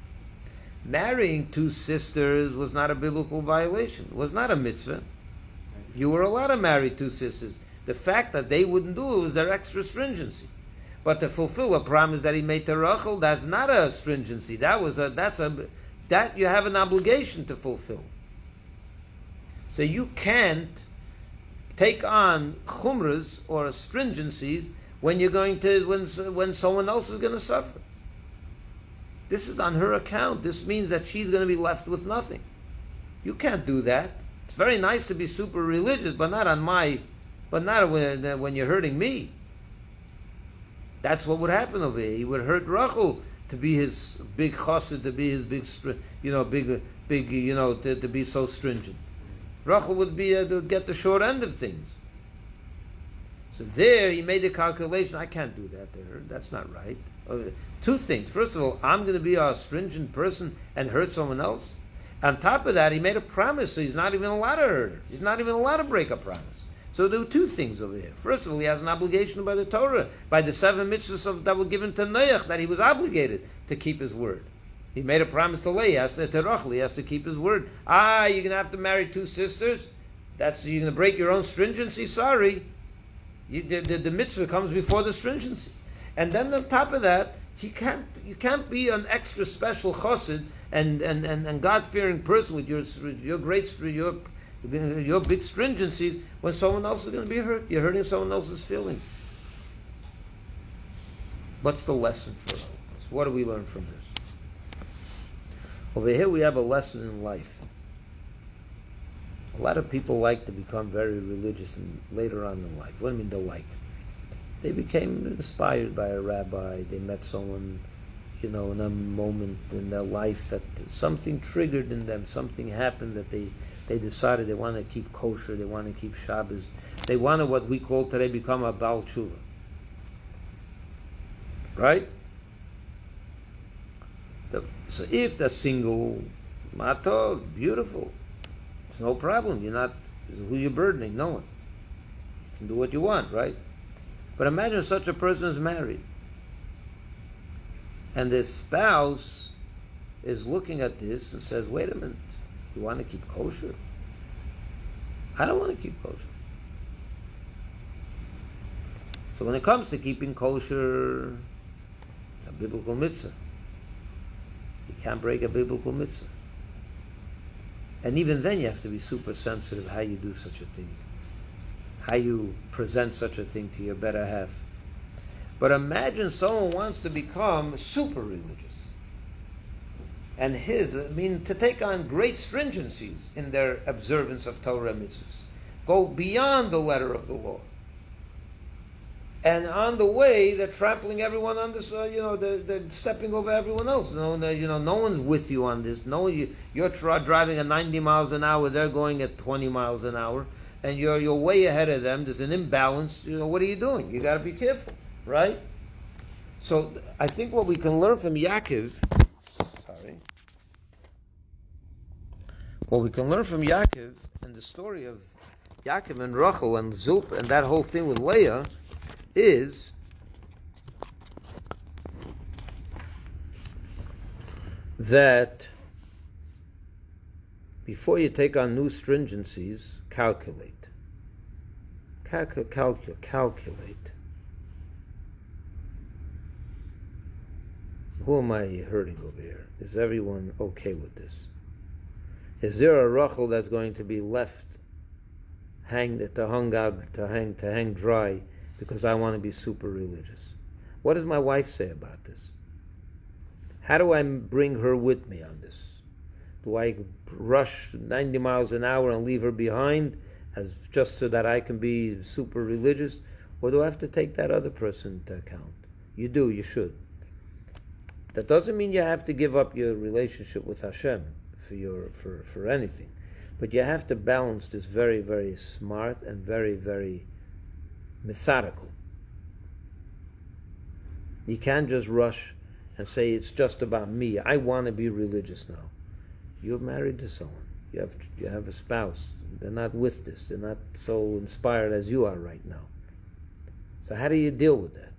Marrying two sisters was not a biblical violation. It was not a mitzvah. You were allowed to marry two sisters. The fact that they wouldn't do it was their extra stringency. But to fulfill a promise that he made to Rachel, that's not a stringency. That you have an obligation to fulfill. So you can't take on chumras or stringencies when you're going to when someone else is going to suffer. This is on her account. This means that she's going to be left with nothing. You can't do that. It's very nice to be super religious, but not when you're hurting me. That's what would happen over here. He would hurt Rachel to be his big chassid, to be his to be so stringent. Rachel would to get the short end of things. So there he made the calculation, I can't do that to her. That's not right. Two things. First of all, I'm going to be a stringent person and hurt someone else. On top of that, he made a promise, so he's not even allowed to hurt her. He's not even allowed to break a promise. So there were two things over here. First of all, he has an obligation by the Torah, by the 7 mitzvahs that were given to Noach, that he was obligated to keep his word. He made a promise to Leah, to Rachel, he has to keep his word. You're going to have to marry two sisters? You're going to break your own stringency? Sorry. The mitzvah comes before the stringency. And then on top of that, you can't be an extra special chassid and God-fearing person with your big stringencies when someone else is going to be hurt. You're hurting someone else's feelings. What's the lesson for us? What do we learn from this? Over here we have a lesson in life. A lot of people like to become very religious and later on in life. What do I mean they like? They became inspired by a rabbi. They met someone, in a moment in their life that something triggered in them, something happened that they decided they want to keep kosher, they want to keep Shabbos. They want to, what we call today, become a Baal Tshuva. right? So if they're single, matov, beautiful. It's no problem. You're not who you're burdening. No one. You can do what you want, right? But imagine such a person is married, and the spouse is looking at this and says, "Wait a minute, you want to keep kosher? I don't want to keep kosher." So when it comes to keeping kosher, it's a biblical mitzvah. You can't break a biblical mitzvah. And even then you have to be super sensitive how you do such a thing. How you present such a thing to your better half. But imagine someone wants to become super religious. And to take on great stringencies in their observance of Torah mitzvahs. Go beyond the letter of the law. And on the way, they're trampling everyone on this. They're stepping over everyone else. No one's with you on this. No, you're driving at 90 miles an hour. They're going at 20 miles an hour, and you're way ahead of them. There's an imbalance. What are you doing? You got to be careful, right? So I think what we can learn from Yakiv. What we can learn from Yakiv and the story of Yakiv and Rachel and Zilpah and that whole thing with Leah is that before you take on new stringencies, calculate. Calculate. Who am I hurting over here? Is everyone okay with this? Is there a Rachel that's going to be left hang dry because I want to be super religious? What does my wife say about this? How do I bring her with me on this? Do I rush 90 miles an hour and leave her behind just so that I can be super religious? Or do I have to take that other person into account? You do, you should. That doesn't mean you have to give up your relationship with Hashem for anything. But you have to balance this very, very smart and very, very methodical. You can't just rush and say it's just about me. I want to be religious now. You're married to someone. You have a spouse. They're not with this. They're not so inspired as you are right now. So how do you deal with that?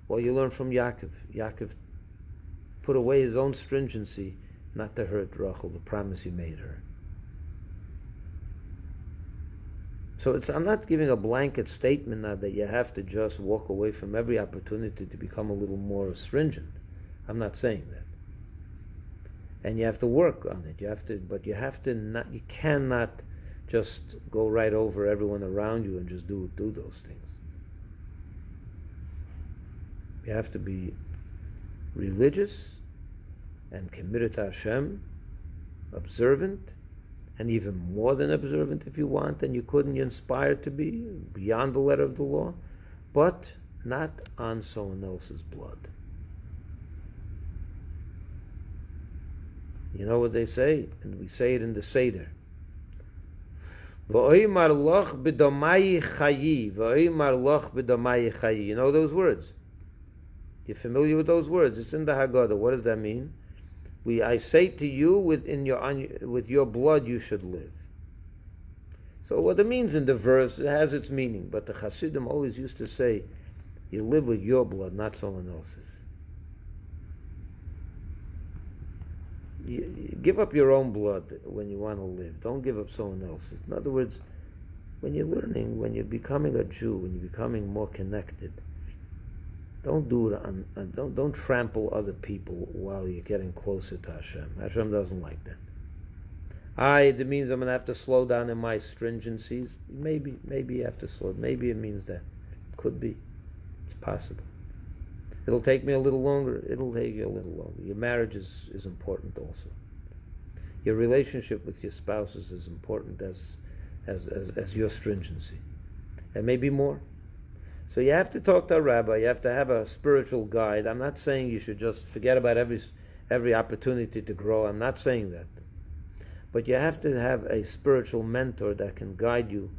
Well, you learn from Yakiv. Yakiv put away his own stringency not to hurt Rachel, the promise he made her. So I'm not giving a blanket statement now that you have to just walk away from every opportunity to become a little more stringent. I'm not saying that. And you have to work on it. You cannot just go right over everyone around you and just do those things. You have to be religious and committed to Hashem, observant, and even more than observant if you want, and you couldn't, you're inspired to be, beyond the letter of the law, but not on someone else's blood. You know what they say? And we say it in the Seder. V'oimar loch b'domayi chayi, v'oimar loch b'domayi chayi. You know those words? You're familiar with those words? It's in the Haggadah. What does that mean? I say to you, with your blood you should live. So what it means in the verse, it has its meaning. But the Hasidim always used to say, you live with your blood, not someone else's. You give up your own blood when you want to live. Don't give up someone else's. In other words, when you're learning, when you're becoming a Jew, when you're becoming more connected, don't do it don't trample other people while you're getting closer to Hashem. Hashem doesn't like that. It means I'm going to have to slow down in my stringencies. Maybe you have to slow. Maybe it means that. Could be. It's possible. It'll take me a little longer. It'll take you a little longer. Your marriage is important also. Your relationship with your spouse is as important as your stringency. And maybe more. So you have to talk to a rabbi. You have to have a spiritual guide. I'm not saying you should just forget about every opportunity to grow. I'm not saying that. But you have to have a spiritual mentor that can guide you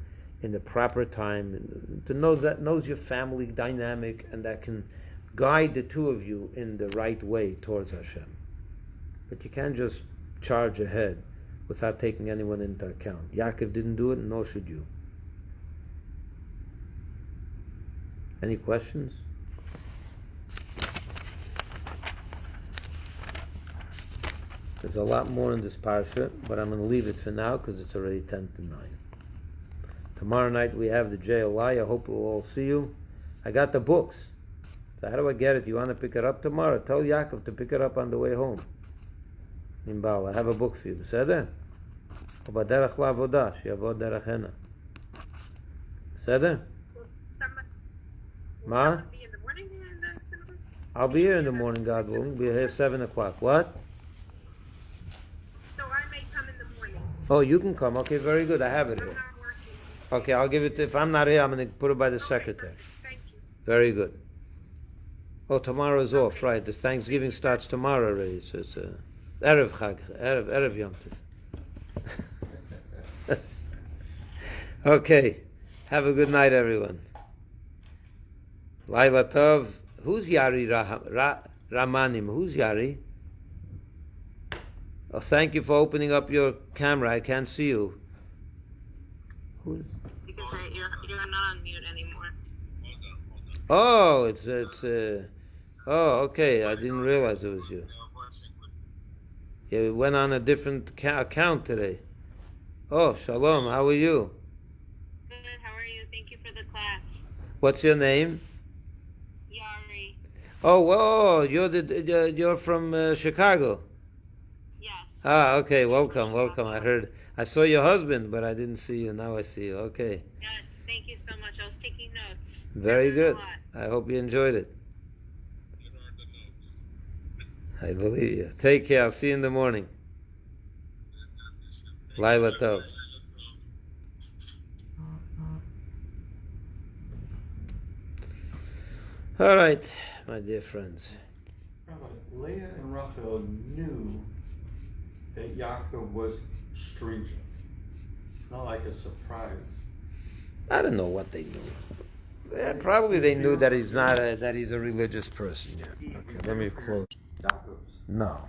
in the proper time, to knows your family dynamic, and that can guide the two of you in the right way towards Hashem. But you can't just charge ahead without taking anyone into account. Yakiv didn't do it, and nor should you. Any questions? There's a lot more in this parsha, but I'm going to leave it for now because it's already 10 to 9. Tomorrow night we have the JLI. I hope we'll all see you. I got the books. So how do I get it? You want to pick it up tomorrow? Tell Yakiv to pick it up on the way home. Nimbal, I have a book for you. בסדר? ובדרך לעבודה, שיעבוד דרכנה. בסדר? Ma? I'll be here in the morning, God willing. We'll be here 7 o'clock. What? So I may come in the morning. Oh, you can come. Okay, very good. I have it I'm here. not working. Okay, I'll give it to, if I'm not here, I'm going to put it by the secretary. Thank you. Very good. Oh, tomorrow's off, right. The Thanksgiving starts tomorrow already, so it's Erev Chag, Erev Yom Tov. Okay, have a good night, everyone. Laila Tov. Who's Yari Ramanim? Who's Yari? Oh, thank you for opening up your camera. I can't see you. Who's? You can say you're not on mute anymore. Oh, it's oh, okay. I didn't realize it was you. Yeah, we went on a different account today. Oh, shalom. How are you? Good. How are you? Thank you for the class. What's your name? Yari. Oh, whoa! You're from Chicago. Yes. Ah, okay. Welcome. I saw your husband, but I didn't see you. Now I see you. Okay. Yes. Thank you so much. I was taking notes. Very I learned good. a lot. I hope you enjoyed it. I believe you. Take care. I'll see you in the morning. Laila Tov. All right, my dear friends. Rabbi, Leah and Rachel knew that Yaakov was stringent. It's not like a surprise. I don't know what they knew. Probably they knew that he's not that he's a religious person. Yeah. Okay, let me close. Yaakov's. No.